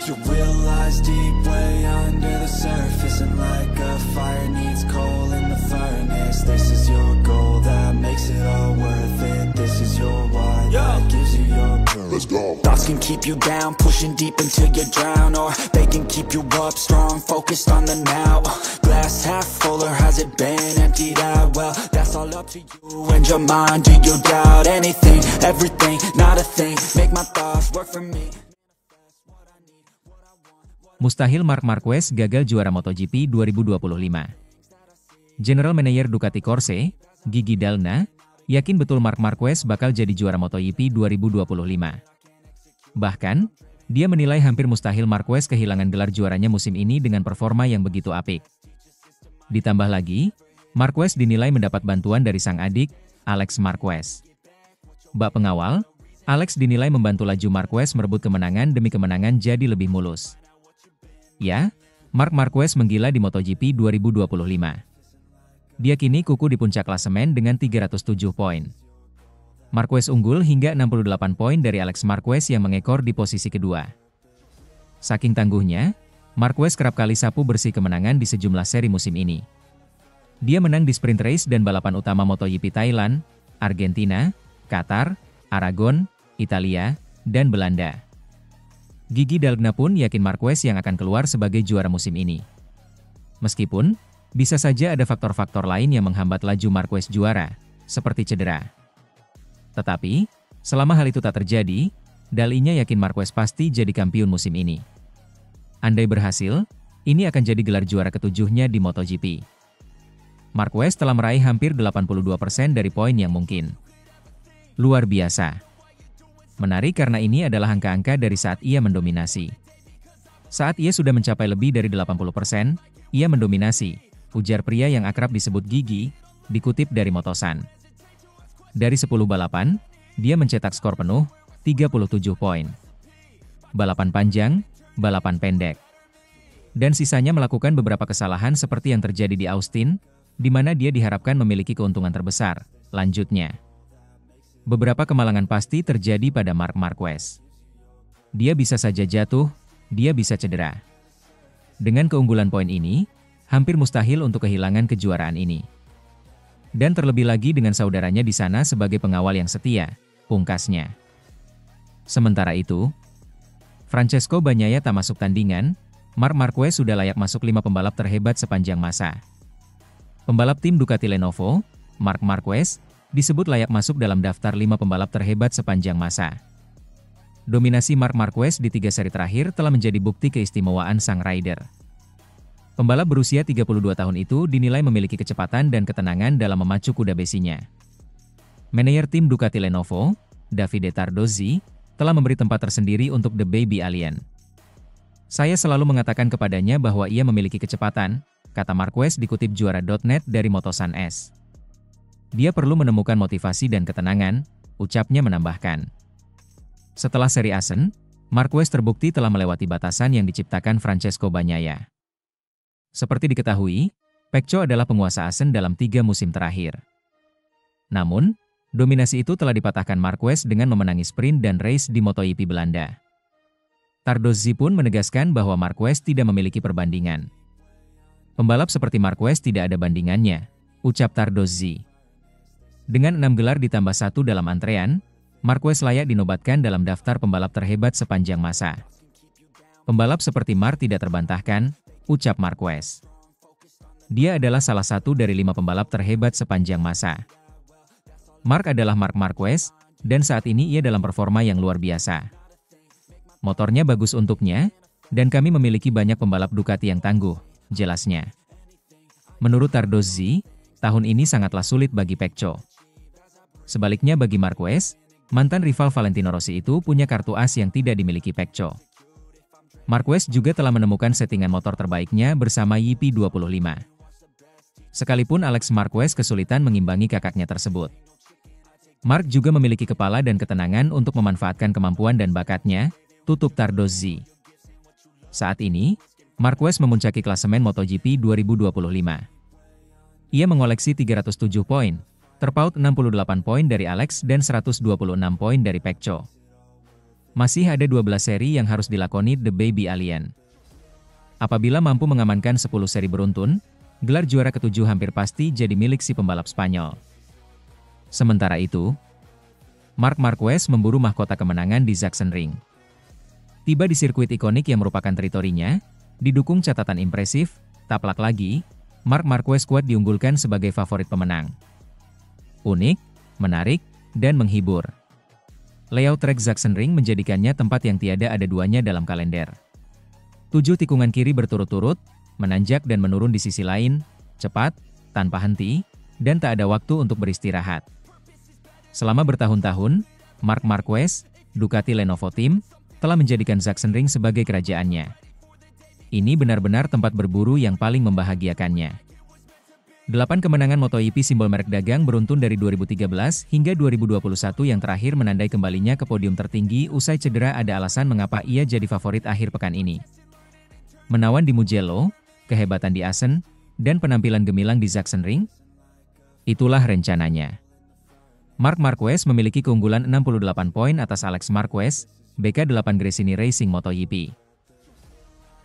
You realize deep way under the surface, and like a fire needs coal in the furnace. This is your goal that makes it all worth it. This is your why that gives you your purpose. Let's go. Thoughts can keep you down, pushing deep until you drown, or they can keep you up strong, focused on the now. Glass half full, or has it been emptied out? Well, that's all up to you and your mind. Do you doubt anything, everything, not a thing? Make my thoughts work for me. Mustahil Marc Marquez gagal juara MotoGP 2025. General Manager Ducati Corse, Gigi Dall'Igna, yakin betul Marc Marquez bakal jadi juara MotoGP 2025. Bahkan, dia menilai hampir mustahil Marquez kehilangan gelar juaranya musim ini dengan performa yang begitu apik. Ditambah lagi, Marquez dinilai mendapat bantuan dari sang adik, Alex Marquez. Bak pengawal, Alex dinilai membantu laju Marquez merebut kemenangan demi kemenangan jadi lebih mulus. Ya, Marc Marquez menggila di MotoGP 2025. Dia kini kuku di puncak klasemen dengan 307 poin. Marquez unggul hingga 68 poin dari Alex Marquez yang mengekor di posisi kedua. Saking tangguhnya, Marquez kerap kali sapu bersih kemenangan di sejumlah seri musim ini. Dia menang di sprint race dan balapan utama MotoGP Thailand, Argentina, Qatar, Aragon, Italia, dan Belanda. Gigi Dall'Igna pun yakin Marquez yang akan keluar sebagai juara musim ini. Meskipun, bisa saja ada faktor-faktor lain yang menghambat laju Marquez juara, seperti cedera. Tetapi, selama hal itu tak terjadi, Dall'Igna yakin Marquez pasti jadi kampiun musim ini. Andai berhasil, ini akan jadi gelar juara ketujuhnya di MotoGP. Marquez telah meraih hampir 82% dari poin yang mungkin. Luar biasa. Menarik karena ini adalah angka-angka dari saat ia mendominasi. Saat ia sudah mencapai lebih dari 80%, ia mendominasi, ujar pria yang akrab disebut Gigi, dikutip dari Motosan. Dari 10 balapan, dia mencetak skor penuh, 37 poin. Balapan panjang, balapan pendek. Dan sisanya melakukan beberapa kesalahan seperti yang terjadi di Austin, di mana dia diharapkan memiliki keuntungan terbesar, lanjutnya. Beberapa kemalangan pasti terjadi pada Marc Marquez. Dia bisa saja jatuh, dia bisa cedera. Dengan keunggulan poin ini, hampir mustahil untuk kehilangan kejuaraan ini. Dan terlebih lagi dengan saudaranya di sana sebagai pengawal yang setia, pungkasnya. Sementara itu, Francesco Bagnaia tak masuk tandingan, Marc Marquez sudah layak masuk 5 pembalap terhebat sepanjang masa. Pembalap tim Ducati Lenovo, Marc Marquez, disebut layak masuk dalam daftar 5 pembalap terhebat sepanjang masa. Dominasi Marc Marquez di 3 seri terakhir telah menjadi bukti keistimewaan sang rider. Pembalap berusia 32 tahun itu dinilai memiliki kecepatan dan ketenangan dalam memacu kuda besinya. Manajer tim Ducati Lenovo, Davide Tardozzi, telah memberi tempat tersendiri untuk The Baby Alien. Saya selalu mengatakan kepadanya bahwa ia memiliki kecepatan, kata Marquez dikutip juara.net dari Motosan S. Dia perlu menemukan motivasi dan ketenangan, ucapnya menambahkan. Setelah seri Assen, Marquez terbukti telah melewati batasan yang diciptakan Francesco Bagnaia. Seperti diketahui, Pecco adalah penguasa Assen dalam 3 musim terakhir. Namun, dominasi itu telah dipatahkan Marquez dengan memenangi sprint dan race di MotoGP Belanda. Tardozzi pun menegaskan bahwa Marquez tidak memiliki perbandingan. Pembalap seperti Marquez tidak ada bandingannya, ucap Tardozzi. Dengan 6 gelar ditambah 1 dalam antrean, Marquez layak dinobatkan dalam daftar pembalap terhebat sepanjang masa. Pembalap seperti Marc tidak terbantahkan, ucap Marquez. Dia adalah salah satu dari 5 pembalap terhebat sepanjang masa. Marc adalah Marc Marquez, dan saat ini ia dalam performa yang luar biasa. Motornya bagus untuknya, dan kami memiliki banyak pembalap Ducati yang tangguh, jelasnya. Menurut Tardozzi, tahun ini sangatlah sulit bagi Pecco. Sebaliknya bagi Marquez, mantan rival Valentino Rossi itu punya kartu as yang tidak dimiliki Pecco. Marquez juga telah menemukan settingan motor terbaiknya bersama YP25. Sekalipun Alex Marquez kesulitan mengimbangi kakaknya tersebut. Marc juga memiliki kepala dan ketenangan untuk memanfaatkan kemampuan dan bakatnya, tutup Tardozzi. Saat ini, Marquez memuncaki klasemen MotoGP 2025. Ia mengoleksi 307 poin, terpaut 68 poin dari Alex dan 126 poin dari Pecco. Masih ada 12 seri yang harus dilakoni The Baby Alien. Apabila mampu mengamankan 10 seri beruntun, gelar juara ke-7 hampir pasti jadi milik si pembalap Spanyol. Sementara itu, Marc Marquez memburu mahkota kemenangan di Sachsenring. Tiba di sirkuit ikonik yang merupakan teritorinya, didukung catatan impresif, tak pelak lagi, Marc Marquez kuat diunggulkan sebagai favorit pemenang. Unik, menarik, dan menghibur. Layout trek Sachsenring menjadikannya tempat yang tiada ada duanya dalam kalender. 7 tikungan kiri berturut-turut, menanjak dan menurun di sisi lain, cepat, tanpa henti, dan tak ada waktu untuk beristirahat. Selama bertahun-tahun, Marc Marquez, Ducati Lenovo Team, telah menjadikan Sachsenring sebagai kerajaannya. Ini benar-benar tempat berburu yang paling membahagiakannya. 8 kemenangan MotoGP simbol merek dagang beruntun dari 2013 hingga 2021 yang terakhir menandai kembalinya ke podium tertinggi usai cedera ada alasan mengapa ia jadi favorit akhir pekan ini. Menawan di Mugello, kehebatan di Assen, dan penampilan gemilang di Sachsenring? Itulah rencananya. Marc Marquez memiliki keunggulan 68 poin atas Alex Marquez, BK8 Gresini Racing MotoGP.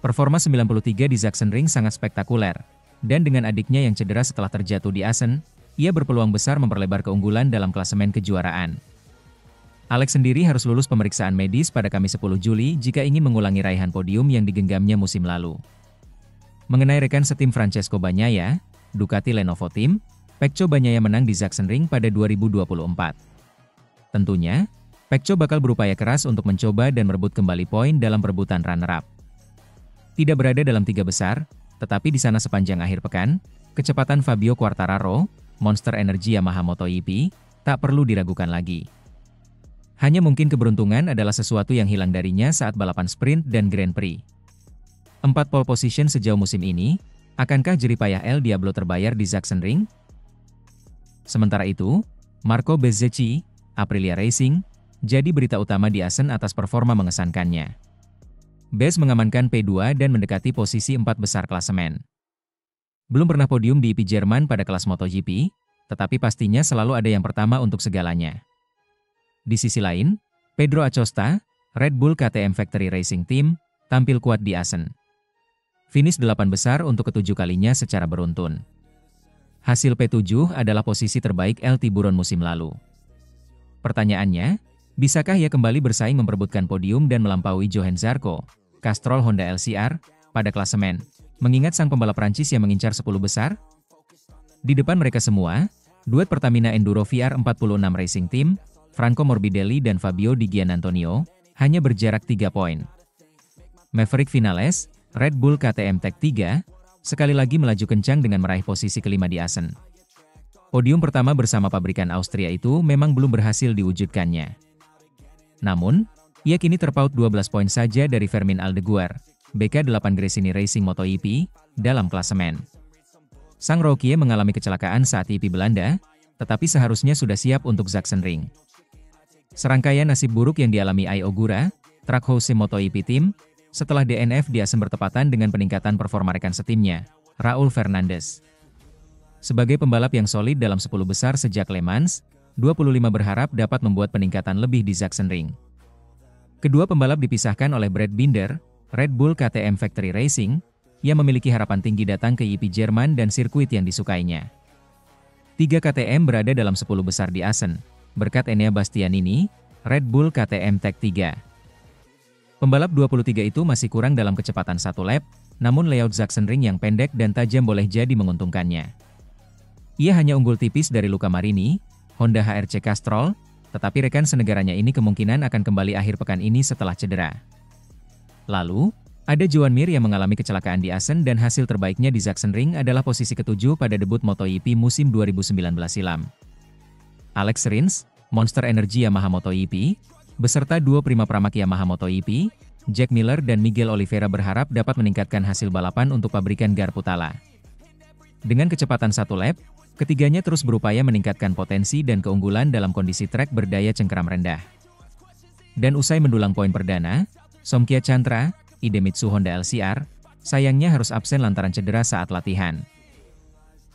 Performa 93 di Sachsenring sangat spektakuler. Dan dengan adiknya yang cedera setelah terjatuh di Assen, ia berpeluang besar memperlebar keunggulan dalam klasemen kejuaraan. Alex sendiri harus lulus pemeriksaan medis pada Kamis 10 Juli jika ingin mengulangi raihan podium yang digenggamnya musim lalu. Mengenai rekan setim Francesco Bagnaia, Ducati Lenovo Team, Pecco Bagnaia menang di Sachsenring pada 2024. Tentunya, Pecco bakal berupaya keras untuk mencoba dan merebut kembali poin dalam perebutan runner-up. Tidak berada dalam 3 besar, tetapi di sana sepanjang akhir pekan, kecepatan Fabio Quartararo, Monster Energy Yamaha MotoGP, tak perlu diragukan lagi. Hanya mungkin keberuntungan adalah sesuatu yang hilang darinya saat balapan sprint dan Grand Prix. 4 pole position sejauh musim ini, akankah jeripayah El Diablo terbayar di Sachsenring? Sementara itu, Marco Bezzecchi, Aprilia Racing, jadi berita utama di Assen atas performa mengesankannya. Bez mengamankan P2 dan mendekati posisi 4 besar klasemen. Belum pernah podium di IP Jerman pada kelas MotoGP, tetapi pastinya selalu ada yang pertama untuk segalanya. Di sisi lain, Pedro Acosta, Red Bull KTM Factory Racing Team, tampil kuat di Assen. Finish 8 besar untuk ke-7 kalinya secara beruntun. Hasil P7 adalah posisi terbaik El Tiburon musim lalu. Pertanyaannya, bisakah ia kembali bersaing memperebutkan podium dan melampaui Johan Zarco, Castrol Honda LCR, pada klasemen, mengingat sang pembalap Prancis yang mengincar 10 besar? Di depan mereka semua, duet Pertamina Enduro VR46 Racing Team, Franco Morbidelli dan Fabio Di Giannantonio, hanya berjarak 3 poin. Maverick Vinales, Red Bull KTM Tech 3, sekali lagi melaju kencang dengan meraih posisi kelima di Assen. Podium pertama bersama pabrikan Austria itu memang belum berhasil diwujudkannya. Namun, ia kini terpaut 12 poin saja dari Fermin Aldeguer, BK8 Gresini Racing MotoGP, dalam klasemen. Sang Rookie mengalami kecelakaan saat IP Belanda, tetapi seharusnya sudah siap untuk Sachsenring. Serangkaian nasib buruk yang dialami Ai Ogura, Trackhouse MotoGP Team, setelah DNF di Assen bertepatan dengan peningkatan performa rekan setimnya, Raul Fernandez. Sebagai pembalap yang solid dalam 10 besar sejak Le Mans, 25 berharap dapat membuat peningkatan lebih di Sachsenring. Kedua pembalap dipisahkan oleh Brad Binder, Red Bull KTM Factory Racing, yang memiliki harapan tinggi datang ke IP Jerman dan sirkuit yang disukainya. 3 KTM berada dalam 10 besar di Assen, berkat Enea Bastianini, Red Bull KTM Tech 3. Pembalap 23 itu masih kurang dalam kecepatan 1 lap, namun layout Sachsenring yang pendek dan tajam boleh jadi menguntungkannya. Ia hanya unggul tipis dari Luca Marini, Honda HRC Castrol, tetapi rekan senegaranya ini kemungkinan akan kembali akhir pekan ini setelah cedera. Lalu, ada Joan Mir yang mengalami kecelakaan di Assen dan hasil terbaiknya di Sachsenring adalah posisi ke-7 pada debut MotoGP musim 2019 silam. Alex Rins, Monster Energy Yamaha MotoGP, beserta duo prima pramak Yamaha MotoGP, Jack Miller dan Miguel Oliveira berharap dapat meningkatkan hasil balapan untuk pabrikan Garputala. Dengan kecepatan 1 lap, ketiganya terus berupaya meningkatkan potensi dan keunggulan dalam kondisi trek berdaya cengkeram rendah. Dan usai mendulang poin perdana, Somkia Chantra, Idemitsu Honda LCR, sayangnya harus absen lantaran cedera saat latihan.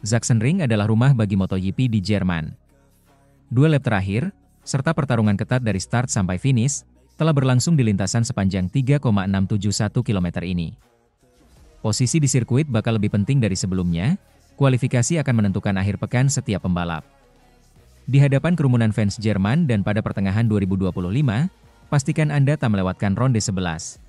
Sachsenring adalah rumah bagi MotoGP di Jerman. 2 lap terakhir, serta pertarungan ketat dari start sampai finish, telah berlangsung di lintasan sepanjang 3,671 km ini. Posisi di sirkuit bakal lebih penting dari sebelumnya, kualifikasi akan menentukan akhir pekan setiap pembalap. Di hadapan kerumunan fans Jerman dan pada pertengahan 2025, pastikan Anda tak melewatkan ronde 11.